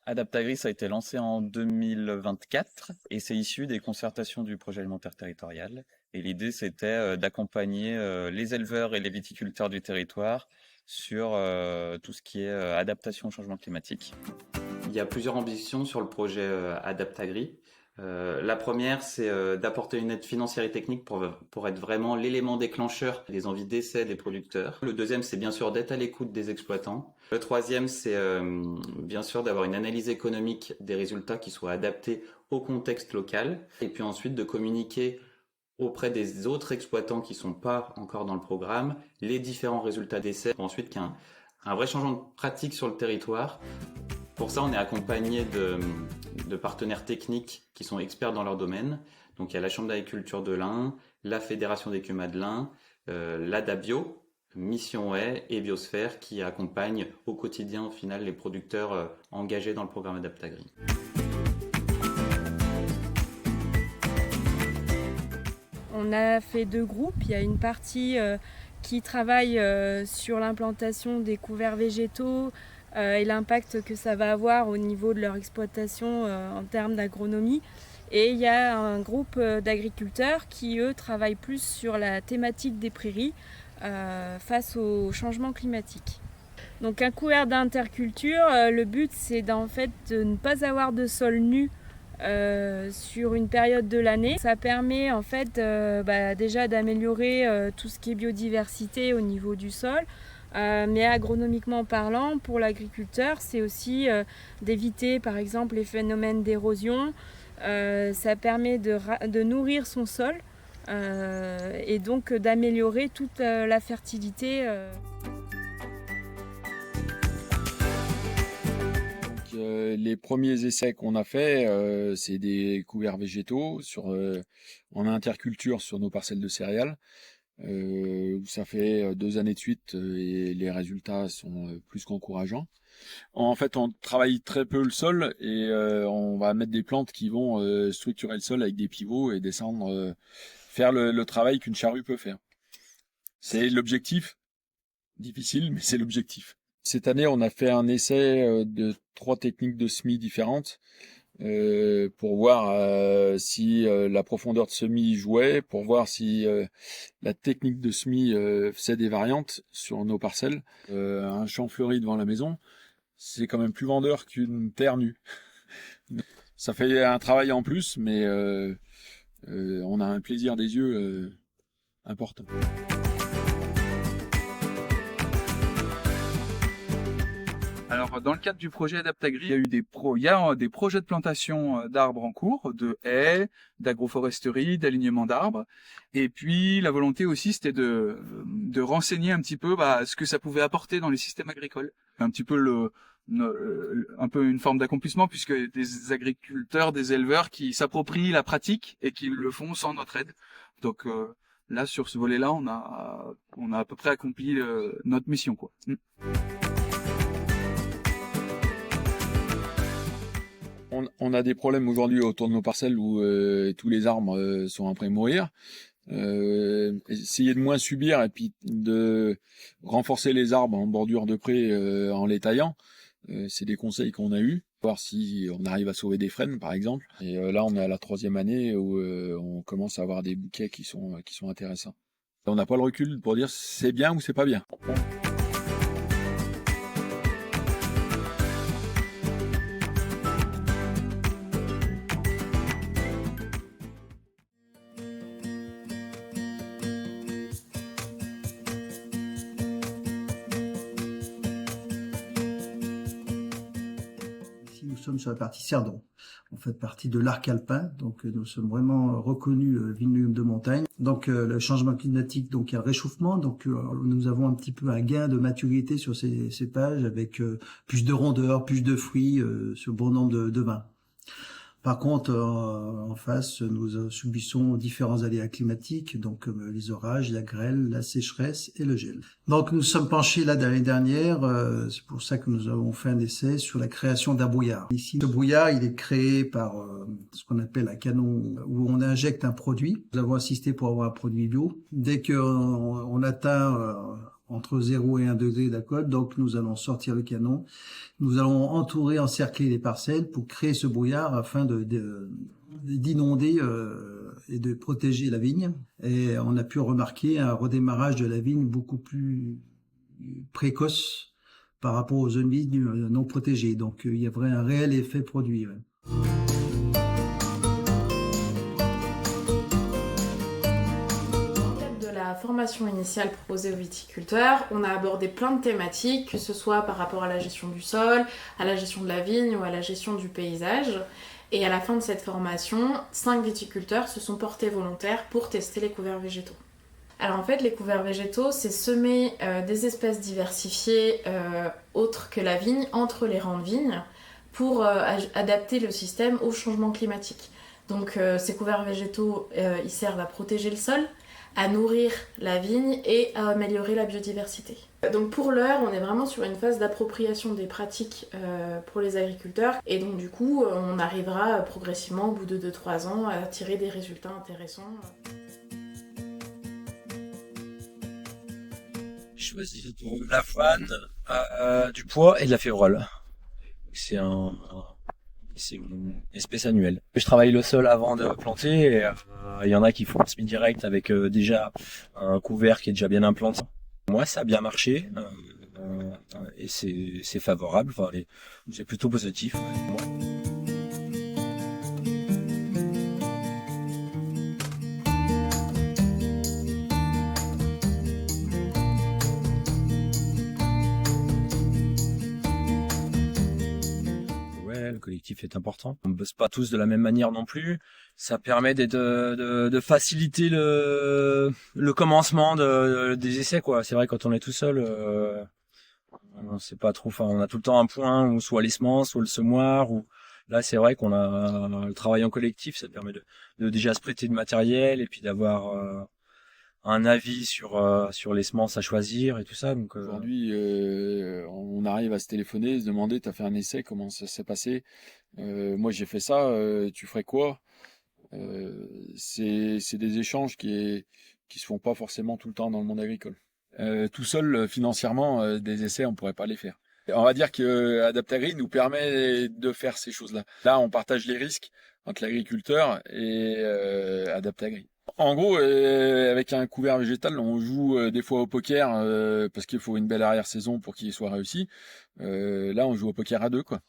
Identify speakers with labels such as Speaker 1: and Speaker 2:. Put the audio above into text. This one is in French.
Speaker 1: Adaptagri, ça a été lancé en 2024 et c'est issu des concertations du projet alimentaire territorial. Et l'idée, c'était d'accompagner les éleveurs et les viticulteurs du territoire sur tout ce qui est adaptation au changement climatique. Il y a plusieurs ambitions sur le projet Adaptagri. La première, c'est d'apporter une aide financière et technique pour être vraiment l'élément déclencheur des envies d'essai des producteurs. Le deuxième, c'est bien sûr d'être à l'écoute des exploitants. Le troisième, c'est bien sûr d'avoir une analyse économique des résultats qui soit adaptée au contexte local. Et puis ensuite, de communiquer auprès des autres exploitants qui sont pas encore dans le programme les différents résultats d'essai pour ensuite qu'il y ait un vrai changement de pratique sur le territoire. Pour ça, on est accompagné de partenaires techniques qui sont experts dans leur domaine. Donc il y a la Chambre d'agriculture de l'Ain, la Fédération des Cumas de l'Ain, l'ADABio, Mission Haie et Biosphère qui accompagnent au quotidien au final les producteurs engagés dans le programme Adaptagri.
Speaker 2: On a fait deux groupes. Il y a une partie qui travaille sur l'implantation des couverts végétaux et l'impact que ça va avoir au niveau de leur exploitation en termes d'agronomie. Et il y a un groupe d'agriculteurs qui, eux, travaillent plus sur la thématique des prairies face au changement climatique. Donc un couvert d'interculture, le but c'est en fait de ne pas avoir de sol nu sur une période de l'année. Ça permet en fait déjà d'améliorer tout ce qui est biodiversité au niveau du sol. Mais agronomiquement parlant, pour l'agriculteur, c'est aussi d'éviter par exemple les phénomènes d'érosion. Ça permet de nourrir son sol et donc d'améliorer toute la fertilité.
Speaker 3: Les premiers essais qu'on a fait, c'est des couverts végétaux en interculture sur nos parcelles de céréales. Où ça fait 2 années de suite et les résultats sont plus qu'encourageants. En fait, on travaille très peu le sol et on va mettre des plantes qui vont structurer le sol avec des pivots et descendre, faire le travail qu'une charrue peut faire. C'est l'objectif. Difficile, mais c'est l'objectif. Cette année, on a fait un essai de 3 techniques de semis différentes pour voir si la profondeur de semis jouait, pour voir si la technique de semis faisait des variantes sur nos parcelles. Un champ fleuri devant la maison, c'est quand même plus vendeur qu'une terre nue. Ça fait un travail en plus, mais on a un plaisir des yeux important.
Speaker 4: Alors, dans le cadre du projet Adaptagri, il y a des projets de plantation d'arbres en cours, de haies, d'agroforesterie, d'alignement d'arbres. Et puis, la volonté aussi, c'était de renseigner un petit peu ce que ça pouvait apporter dans les systèmes agricoles. Un petit peu un peu une forme d'accomplissement, puisque des agriculteurs, des éleveurs qui s'approprient la pratique et qui le font sans notre aide. Donc là, sur ce volet-là, on a à peu près accompli notre mission, quoi.
Speaker 3: On a des problèmes aujourd'hui autour de nos parcelles où tous les arbres sont en train de mourir. Essayer de moins subir et puis de renforcer les arbres en bordure de pré en les taillant. C'est des conseils qu'on a eus. Voir si on arrive à sauver des frênes par exemple. Et là on est à la 3e année où on commence à avoir des bouquets qui sont intéressants. On n'a pas le recul pour dire c'est bien ou c'est pas bien.
Speaker 5: Nous sommes sur la partie Cerdon. On fait partie de l'arc alpin, donc nous sommes vraiment reconnus vignoble de montagne. Donc le changement climatique, donc il y a un réchauffement, donc nous avons un petit peu un gain de maturité sur ces cépages avec plus de rondeur, plus de fruits sur bon nombre de vins. Par contre, en face, nous subissons différents aléas climatiques, donc comme les orages, la grêle, la sécheresse et le gel. Donc nous sommes penchés là l'année dernière, c'est pour ça que nous avons fait un essai sur la création d'un brouillard. Ici, ce brouillard, il est créé par ce qu'on appelle un canon où on injecte un produit. Nous avons assisté pour avoir un produit bio. Dès qu'on atteint entre 0 et 1 degré d'acode. Donc nous allons sortir le canon, nous allons entourer, encercler les parcelles pour créer ce brouillard afin d'inonder et de protéger la vigne. Et on a pu remarquer un redémarrage de la vigne beaucoup plus précoce par rapport aux zones vignes non protégées. Donc il y a un réel effet produit. Ouais.
Speaker 6: La formation initiale proposée aux viticulteurs, on a abordé plein de thématiques, que ce soit par rapport à la gestion du sol, à la gestion de la vigne ou à la gestion du paysage. Et à la fin de cette formation, 5 viticulteurs se sont portés volontaires pour tester les couverts végétaux. Alors en fait, les couverts végétaux, c'est semer des espèces diversifiées autres que la vigne entre les rangs de vigne pour adapter le système au changement climatique. Donc ces couverts végétaux, ils servent à protéger le sol, à nourrir la vigne et à améliorer la biodiversité. Donc pour l'heure, on est vraiment sur une phase d'appropriation des pratiques pour les agriculteurs et donc du coup, on arrivera progressivement au bout de 2-3 ans à tirer des résultats intéressants.
Speaker 7: Je choisis de la fane, du pois et de la févrole. C'est une espèce annuelle. Je travaille le sol avant de planter et il y en a qui font un semis direct avec déjà un couvert qui est déjà bien implanté. Moi, ça a bien marché et c'est favorable. Enfin, c'est plutôt positif. Ouais. Le collectif est important. On bosse pas tous de la même manière non plus. Ça permet de faciliter le commencement des essais, quoi. C'est vrai, quand on est tout seul, on sait pas trop. Enfin, on a tout le temps un point où soit les semences, soit le semoir. Ou là, c'est vrai qu'on a le travail en collectif. Ça permet de déjà se prêter de matériel et puis d'avoir un avis sur les semences à choisir et tout ça. Donc
Speaker 3: aujourd'hui, on arrive à se téléphoner, se demander, t'as fait un essai, comment ça s'est passé? Moi j'ai fait ça, tu ferais quoi? C'est des échanges qui se font pas forcément tout le temps dans le monde agricole. Tout seul, financièrement, des essais, on pourrait pas les faire. On va dire que Adaptagri nous permet de faire ces choses-là. Là, on partage les risques entre l'agriculteur et Adaptagri. En gros, avec un couvert végétal, on joue des fois au poker parce qu'il faut une belle arrière-saison pour qu'il soit réussi. Là, on joue au poker à deux, quoi.